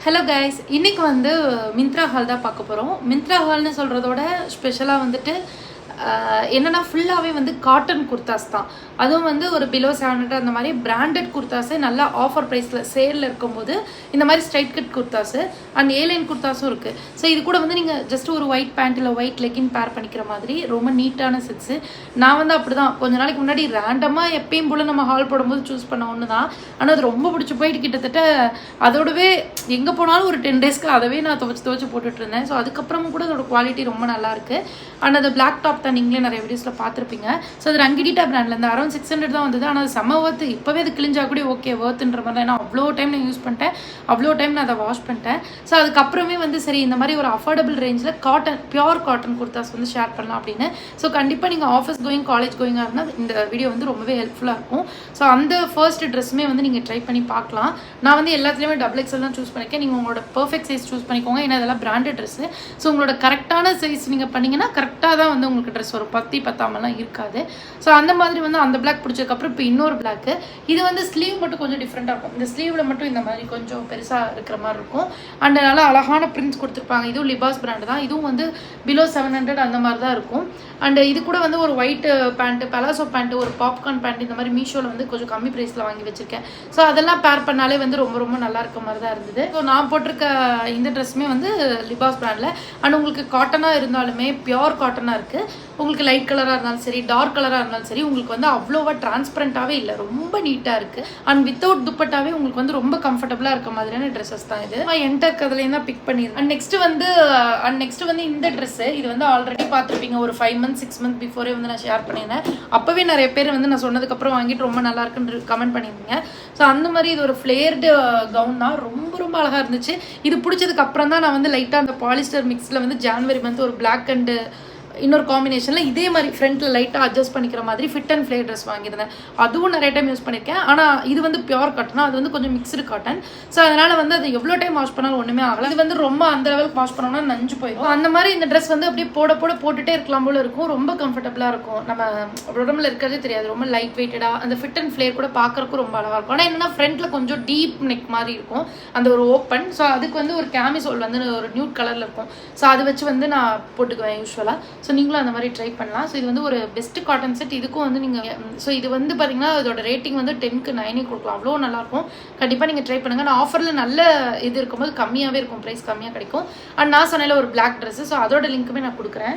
Hello guys, இன்னைக்கு வந்து Myntra hall தான் பார்க்க போகிறோம். மிந்த்ரா ஹால்னு சொல்கிறதோட ஸ்பெஷலாக வந்துட்டு என்னென்னா ஃபுல்லாகவே வந்து காட்டன் குர்தாஸ் தான். அதுவும் வந்து ஒரு பிலோ 700 அந்த மாதிரி பிராண்டட் குர்தாஸே நல்லா ஆஃபர் ப்ரைஸில் சேலில் இருக்கும்போது இந்த மாதிரி ஸ்ட்ரைட் கட் குர்தாஸு அண்ட் ஏலைன் குர்தாஸும் இருக்குது. ஸோ இது கூட வந்து நீங்கள் ஜஸ்ட் ஒரு ஒயிட் பேண்ட் இல்லை ஒயிட் லெக்கின் பேர் பண்ணிக்கிற மாதிரி ரொம்ப நீட்டான செட்ஸு. நான் வந்து அப்படி தான் கொஞ்ச நாளைக்கு முன்னாடி ரேண்டமாக எப்பயும் போல் நம்ம ஹால் போடும்போது சூஸ் பண்ண ஒன்று தான். ஆனால் அது ரொம்ப பிடிச்சி போயிட்டு கிட்டத்தட்ட அதோடவே எங்கே போனாலும் ஒரு 10 டேஸ்க்கு அதவே நான் துவச்சி போட்டுட்டு இருந்தேன். ஸோ அதுக்கப்புறமும் கூட அதோட குவாலிட்டி ரொம்ப நல்லாயிருக்கு. அண்ட் அது பிளாக் டாப் தான், நீங்களே நிறைய வீடியோஸில் பார்த்துருப்பீங்க. ஸோ அது ரங்கிடிட்டா பிராண்ட்லேருந்து அரௌண்ட் 600 தான் வந்தது. ஆனால் அது செம்ம ஒர்த்து. இப்போவே அது கிழிஞ்சா கூட ஓகே ஒர்த்துன்ற மாதிரி தான். ஏன்னா அவ்வளோ டைம் நான் யூஸ் பண்ணிட்டேன், அவ்வளோ டைம் நான் அதை வாஷ் பண்ணிட்டேன். ஸோ அதுக்கப்புறமே வந்து சரி இந்த மாதிரி ஒரு அஃபோர்டபுள் ரேஞ்சில் காட்டன் பியூர் காட்டன் குர்தாஸ் வந்து ஷேர் பண்ணலாம் அப்படின்னு. ஸோ கண்டிப்பாக நீங்கள் ஆஃபீஸ் கோயிங் காலேஜ் கோயிங்காக இருந்தால் இந்த வீடியோ வந்து ரொம்பவே ஹெல்ப்ஃபுல்லாக இருக்கும். ஸோ அந்த ஃபர்ஸ்ட் ட்ரெஸ்ஸுமே வந்து நீங்கள் ட்ரை பண்ணி பார்க்கலாம். நான் வந்து எல்லாத்துலேயுமே XXL தான் சூஸ் பண்ணியிருக்கேன். நீங்கள் உங்களோட பர்ஃபெக்ட் சைஸ் சூஸ் பண்ணிக்கோங்க. ஏன்னா இதெல்லாம் பிராண்டட் ட்ரெஸ்ஸு. ஸோ உங்களோட கரெக்டான சைஸ் நீங்கள் பண்ணிங்கன்னா கரெக்டாக தான் வந்து உங்களுக்கு ட்ரெஸ் வரும், பத்தாமலாம் இருக்காது. ஸோ அந்த மாதிரி வந்து அந்த பிளாக் பிடிச்சதுக்கப்புறம் இப்போ இன்னொரு பிளாக்கு. இது வந்து ஸ்லீவ் மட்டும் கொஞ்சம் டிஃப்ரெண்ட்டாக இருக்கும். இந்த ஸ்லீவில் மட்டும் இந்த மாதிரி கொஞ்சம் பெருசாக இருக்கிற மாதிரி இருக்கும். அண்ட் நல்லா அழகான பிரிண்ட்ஸ் கொடுத்துருப்பாங்க. இதுவும் லிபாஸ் பிராண்டு தான். இதுவும் வந்து பிலோ 700 அந்த மாதிரி தான் இருக்கும். அண்ட் இது கூட வந்து ஒரு ஒயிட் பேண்ட்டு, பலாசோ பேண்ட்டு, ஒரு பாப்கார்ன் பேண்ட் இந்த மாதிரி மீஷோவில் வந்து கொஞ்சம் கம்மி ப்ரைஸில் வாங்கி வச்சுருக்கேன். ஸோ அதெல்லாம் பேர் பண்ணாலே வந்து ரொம்ப ரொம்ப நல்லா இருக்க மாதிரி தான் இருந்தது. ஸோ நான் போட்டிருக்க இந்த ட்ரெஸ்ஸுமே வந்து லிபாஸ் பிராண்டில். அண்ட் உங்களுக்கு காட்டனாக இருந்தாலுமே பியோர் காட்டனாக இருக்குது. உங்களுக்கு லைட் கலராக இருந்தாலும் சரி, டார்க் கலராக இருந்தாலும் சரி, உங்களுக்கு வந்து அவ்வளோவா டிரான்ஸ்பரண்ட்டாகவே இல்லை, ரொம்ப நீட்டாக இருக்குது. அண்ட் வித்தவுட் துப்பட்டாவே உங்களுக்கு வந்து ரொம்ப கம்ஃபர்டபுளாக இருக்க மாதிரியான ட்ரெஸ்ஸஸ் தான் இது. என்டர் கதுலேயும் தான் பிக் பண்ணிடுறேன். அண்ட் நெக்ஸ்ட் வந்து இந்த ட்ரெஸ்ஸு இது வந்து ஆல்ரெடி பார்த்துருப்பீங்க. ஒரு 5 months 6 months பிஃபோரே வந்து நான் ஷேர் பண்ணியிருந்தேன். அப்போவே நிறைய பேர் வந்து நான் சொன்னதுக்கப்புறம் வாங்கிட்டு ரொம்ப நல்லா இருக்குன்னு கமெண்ட் பண்ணியிருந்தீங்க. ஸோ அந்த மாதிரி இது ஒரு ஃப்ளேர்டு கவுன் தான், ரொம்ப ரொம்ப அழகாக இருந்துச்சு. இது பிடிச்சதுக்கு அப்புறம் தான் நான் வந்து லைட்டாக அந்த பாலிஸ்டர் மிக்ஸில் வந்து ஜான்வரி மந்த் ஒரு பிளாக் அண்டு இன்னொரு காம்பினேஷனில் இதே மாதிரி ஃப்ரண்ட்டில் லைட்டாக அட்ஜஸ்ட் பண்ணிக்கிற மாதிரி ஃபிட் அண்ட் ஃப்ளே ட்ரெஸ் வாங்கியிருந்தேன். அதுவும் நிறைய டைம் யூஸ் பண்ணியிருக்கேன். ஆனால் இது வந்து பியூர் காட்டன், அது வந்து கொஞ்சம் மிக்ஸ்டு காட்டன். ஸோ அதனால் வந்து அது எவ்வளோ டைம் வாஷ் பண்ணாலும் ஒன்றுமே ஆகலை. இது வந்து ரொம்ப அந்த லெவலுக்கு வாஷ் பண்ணோம்னா நஞ்சு போயிடும். அந்த மாதிரி இந்த ட்ரெஸ் வந்து அப்படியே போட்டுகிட்டே இருக்கலாம் போல இருக்கும். ரொம்ப கம்ஃபர்டபுளாக இருக்கும். நம்ம உடம்புல இருக்கிறதே தெரியாது. ரொம்ப லைட் வெயிட்டடாக அந்த ஃபிட் அண்ட் ஃப்ளேர் கூட பார்க்குறக்கும் ரொம்ப அழகாக இருக்கும். ஆனால் என்னென்னா ஃப்ரண்ட்டில் கொஞ்சம் டீப் நெக் மாதிரி இருக்கும், அந்த ஒரு ஓப்பன். ஸோ அதுக்கு வந்து ஒரு கேமிசோல் வந்து ஒரு நியூட் கலரில் இருக்கும். ஸோ அதை வச்சு வந்து நான் போட்டுக்குவேன் யூஸ்வலாக. ஸோ நீங்களும் அந்த மாதிரி ட்ரை பண்ணலாம். ஸோ இது வந்து ஒரு பெஸ்ட் காட்டன் செட். இதுக்கும் வந்து நீங்கள் ஸோ இது வந்து பார்த்தீங்கன்னா இதோட ரேட்டிங் வந்து 10க்கு 9 கொடுக்கலாம். அவ்வளோ நல்லாயிருக்கும். கண்டிப்பாக நீங்கள் ட்ரை பண்ணுங்கள். நான் ஆஃபரில் நல்ல இது இருக்கும்போது கம்மியாகவே இருக்கும், ப்ரைஸ் கம்மியாக கிடைக்கும். அண்ட் நான் சொன்ன ஒரு பிளாக் ட்ரெஸ்ஸு, ஸோ அதோட லிங்க்குமே நான் கொடுக்குறேன்.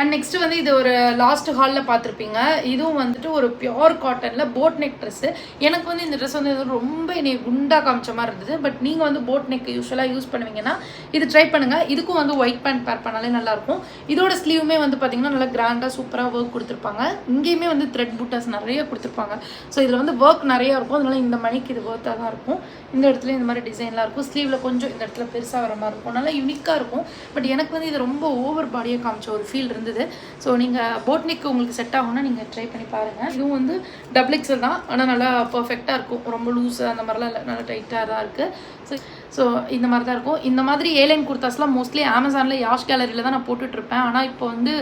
அண்ட் நெக்ஸ்ட்டு வந்து இது ஒரு லாஸ்ட் ஹாலில் பார்த்துருப்பீங்க. இதுவும் வந்துட்டு ஒரு பியோர் காட்டனில் போட் நெக் ட்ரெஸ்ஸு. எனக்கு வந்து இந்த ட்ரெஸ் வந்து ரொம்ப என்னை குண்டாக காமிச்ச மாதிரி இருந்தது. பட் நீங்கள் வந்து போட் நெக் யூஸ்வலாக யூஸ் பண்ணுவீங்கன்னா இது ட்ரை பண்ணுங்கள். இதுக்கும் வந்து ஒயிட் பேண்ட் பேர் பண்ணாலே நல்லாயிருக்கும். இதோட ஸ்லீவுமே வந்து பார்த்திங்கன்னா நல்லா கிராண்டாக சூப்பராக ஒர்க் கொடுத்துருப்பாங்க. இங்கேயுமே வந்து த்ரெட் புட்டாஸ் நிறைய கொடுத்துருப்பாங்க. ஸோ இதில் வந்து ஒர்க் நிறையா இருக்கும். அதனால இந்த மணிக்கு இது ஒர்த்தாக தான் இருக்கும். இந்த இடத்துல இந்த மாதிரி டிசைன்லாம் இருக்கும். ஸ்லீவில் கொஞ்சம் இந்த இடத்துல பெருசாக வர மாதிரி இருக்கும். நல்லா யூனிக்காக இருக்கும். பட் எனக்கு வந்து இது ரொம்ப ஓவர் பாடியாக காமிச்ச ஒரு ஃபீல் இருந்தது. ஸோ நீங்கள் போட்னிக் உங்களுக்கு செட் ஆகும்னா நீங்கள் ட்ரை பண்ணி பாருங்கள். இதுவும் வந்து XXL தான், ஆனால் நல்லா பர்ஃபெக்டாக இருக்கும். ரொம்ப லூஸு அந்த மாதிரிலாம் இல்லை, நல்லா டைட்டாக தான் இருக்குது. ஸோ இந்த மாதிரி தான் இருக்கும். இந்த மாதிரி ஏலைன் குர்தாஸ்லாம் மோஸ்ட்லி அமேசானில் யாஷ் கேலரியில் தான் நான் போட்டுட்ருப்பேன். ஆனால் இப்போ வந்து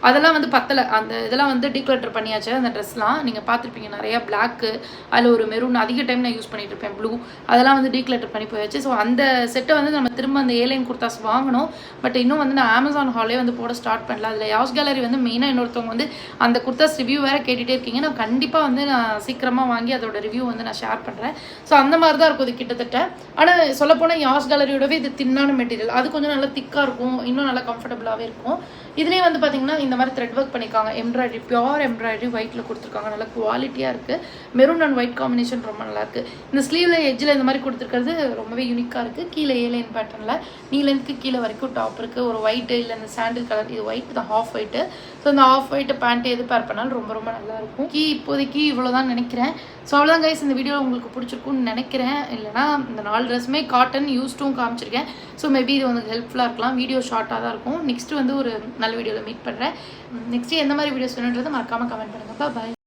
அதெல்லாம் வந்து பத்தலை. அந்த இதெல்லாம் வந்து டீக்ளட்டர் பண்ணியாச்சு. அந்த ட்ரெஸ்லாம் நீங்கள் பார்த்துருப்பீங்க, நிறையா பிளாக்கு, அதில் ஒரு மெரூன் அதிக டைம் நான் யூஸ் பண்ணிட்டு இருப்பேன், ப்ளூ, அதெல்லாம் வந்து டீக்ளட்டர் பண்ணி போயாச்சு. ஸோ அந்த செட்டை வந்து நம்ம திரும்ப அந்த ஏலைன் குர்தாஸ் வாங்கணும். பட் இன்னும் வந்து நான் அமேசான் ஹாலே வந்து போட ஸ்டார்ட் பண்ணல. அதில் யாஷ் கேலரி வந்து மெயினாக இன்னொருத்தவங்க வந்து அந்த குர்தாஸ் ரிவ்யூ வேறு கேட்டுகிட்டே இருக்கீங்க. நான் கண்டிப்பாக வந்து நான் சீக்கிரமாக வாங்கி அதோட ரிவ்யூ வந்து நான் ஷேர் பண்ணுறேன். ஸோ அந்த மாதிரி தான் இருக்கும் இது கிட்டத்தட்ட. ஆனால் சொல்லப்போனால் யாஷ் கேலரியோடவே இது தின்னான மெட்டீரியல், அது கொஞ்சம் நல்லா திக்காக இருக்கும், இன்னும் நல்லா கம்ஃபர்டபுளாகவே இருக்கும். இதுலேயே வந்து பார்த்தீங்கன்னா இந்த மாதிரி த்ரெட் ஒர்க் பண்ணியிருக்காங்க, எம்ப்ராய்டரி, பியோர் எம்ப்ராய்டரி ஒயிட்டில் கொடுத்துருக்காங்க. நல்லா குவாலிட்டியாக இருக்குது. மெரூன் அண்ட் ஒயிட் காம்பினேஷன் ரொம்ப நல்லாயிருக்கு. இந்த ஸ்லீவில் எட்ஜில் இந்த மாதிரி கொடுத்துருக்கிறது ரொம்பவே யூனிக்காக இருக்குது. கீழே ஏலைன் பேட்டர்னில் நீலேருந்து கீழே வரைக்கும் டாப் இருக்குது. ஒரு ஒயிட்டு இல்லை இந்த சாண்டில் கலர், இது ஒயிட் தான், ஆஃப் ஒயிட்டு. ஸோ இந்த ஆஃப் ஒயிட்டு பேண்ட்டு எது பேர் பண்ணாலும் ரொம்ப ரொம்ப நல்லாயிருக்கும். இப்போதைக்கு இவ்வளோதான் நினைக்கிறேன். ஸோ அவ்வளோதான் கைஸ், இந்த வீடியோ உங்களுக்கு பிடிச்சிருக்குன்னு நினைக்கிறேன். இல்லைனா இந்த 4 ட்ரெஸ்ஸுமே காட்டன் யூஸ்டும் காமிச்சிருக்கேன். ஸோ மேபி இது உங்களுக்கு ஹெல்ப்ஃபுல்லாக இருக்கலாம். வீடியோ ஷார்ட்டாக தான் இருக்கும். நெக்ஸ்ட்டு வந்து ஒரு நல்ல வீடியோவில் மீட் பண்ணுறேன். நெக்ஸ்ட்டு எந்த மாதிரி வீடியோஸ் வேணுன்றது மறக்காமல் கமெண்ட் பண்ணுங்கள். பாய்.